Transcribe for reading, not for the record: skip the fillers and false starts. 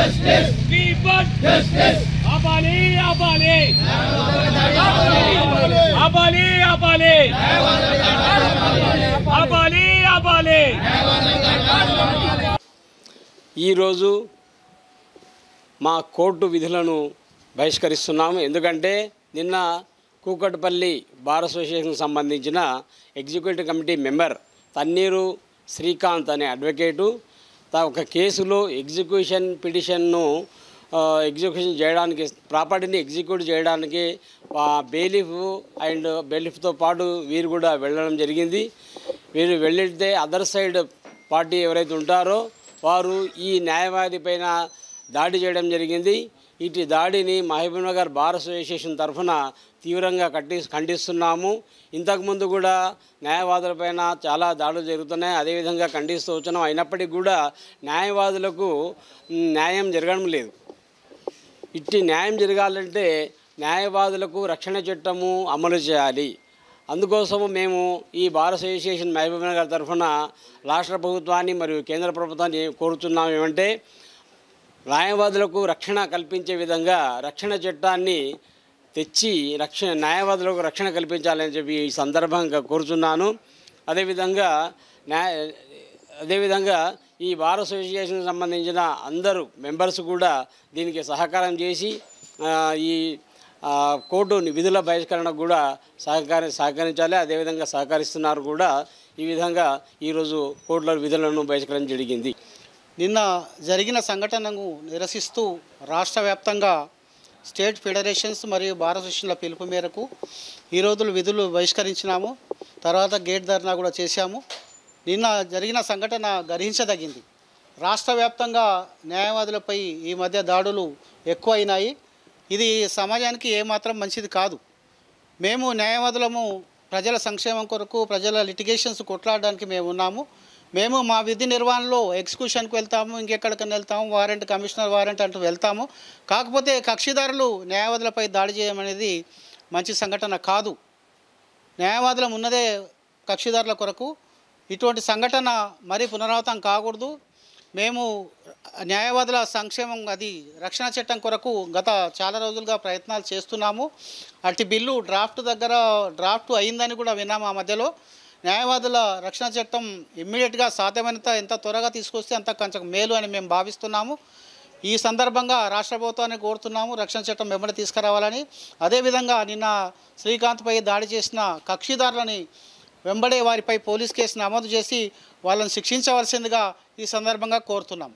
We want justice. Abali, abali. Abali, abali. Abali, abali. ఈ రోజు మా కోర్టు విధులను బహిష్కరిస్తున్నాము. ఎందుకంటే నిన్న కూకట్పల్లి బార్ అసోసియేషన్కి సంబంధించిన executive committee member Thanneeru Srikanth అనే అడ్వకేటు ఒక కేసులో ఎగ్జిక్యూషన్ పిటిషన్ను ఎగ్జిక్యూషన్ చేయడానికి ప్రాపర్టీని ఎగ్జిక్యూట్ చేయడానికి బెయిలిఫ్ అండ్ బెయిలిఫ్తో పాటు వీరు కూడా వెళ్ళడం జరిగింది. వీరు వెళ్తే అదర్ సైడ్ పార్టీ ఎవరైతే ఉంటారో వారు ఈ న్యాయవాది పైన దాడి చేయడం జరిగింది. ఇటు దాడిని మహబూబ్నగర్ బార్ అసోసియేషన్ తరఫున తీవ్రంగా ఖండిస్తున్నాము. ఇంతకుముందు కూడా న్యాయవాదులపైన చాలా దాడులు జరుగుతున్నాయి, అదేవిధంగా ఖండిస్తూ వచ్చినాం. అయినప్పటికీ కూడా న్యాయవాదులకు న్యాయం జరగడం లేదు. ఇట్టి న్యాయం జరగాలంటే న్యాయవాదులకు రక్షణ చట్టము అమలు చేయాలి. అందుకోసము మేము ఈ బార్ అసోసియేషన్ మహబూబ్నగర్ తరఫున రాష్ట్ర ప్రభుత్వాన్ని మరియు కేంద్ర ప్రభుత్వాన్ని కోరుతున్నాం ఏమంటే న్యాయవాదులకు రక్షణ కల్పించే విధంగా రక్షణ చట్టాన్ని తెచ్చి న్యాయవాదులకు రక్షణ కల్పించాలని చెప్పి ఈ సందర్భంగా కోరుతున్నాను. అదేవిధంగా ఈ బార్ అసోసియేషన్కి సంబంధించిన అందరూ మెంబర్స్ కూడా దీనికి సహకారం చేసి ఈ కోర్టు విధుల బహిష్కరణకు కూడా సహకరించాలి. అదేవిధంగా సహకరిస్తున్నారు కూడా. ఈ విధంగా ఈరోజు కోర్టుల విధులను బహిష్కరించడం జరిగింది. నిన్న జరిగిన సంఘటనను నిరసిస్తూ రాష్ట్ర వ్యాప్తంగా స్టేట్ ఫెడరేషన్స్ మరియు బార్ అసోసియేషన్ల పిలుపు మేరకు ఈ రోజులు విధులు బహిష్కరించినాము. తర్వాత గేట్ ధర్నా కూడా చేశాము. నిన్న జరిగిన సంఘటన గర్హించదగింది. రాష్ట్ర వ్యాప్తంగా న్యాయవాదులపై ఈ మధ్య దాడులు ఎక్కువైనాయి. ఇది సమాజానికి ఏమాత్రం మంచిది కాదు. మేము న్యాయవాదులము ప్రజల సంక్షేమం కొరకు ప్రజల లిటిగేషన్స్ కొట్లాడడానికి మేము ఉన్నాము. మేము మా విధి నిర్వహణలో ఎగ్జిక్యూషన్కి వెళ్తాము, ఇంకెక్కడికైనా వెళ్తాము, వారెంట్ కమిషనర్ వారెంట్ అంటూ వెళ్తాము. కాకపోతే కక్షిదారులు న్యాయవాదులపై దాడి చేయడం అనేది మంచి సంఘటన కాదు. న్యాయవాదులం ఉన్నదే కక్షిదారుల కొరకు. ఇటువంటి సంఘటన మరీ పునరావృతం కాకూడదు. మేము న్యాయవాదుల సంక్షేమం అది రక్షణ చట్టం కొరకు గత చాలా రోజులుగా ప్రయత్నాలు చేస్తున్నాము. అట్టి బిల్లు డ్రాఫ్ట్ అయిందని కూడా విన్నాము. ఆ మధ్యలో న్యాయవాదుల రక్షణ చట్టం ఇమ్మీడియట్గా సాధ్యమైనంత ఎంత త్వరగా తీసుకొస్తే అంత కొంచెం మేలు అని మేము భావిస్తున్నాము. ఈ సందర్భంగా రాష్ట్ర ప్రభుత్వాన్ని కోరుతున్నాము రక్షణ చట్టం వెంబడి తీసుకురావాలని. అదేవిధంగా నిన్న శ్రీకాంత్పై దాడి చేసిన కక్షిదారులని వెంబడే వారిపై పోలీస్ కేసు నమోదు చేసి వాళ్ళని శిక్షించవలసిందిగా ఈ సందర్భంగా కోరుతున్నాం.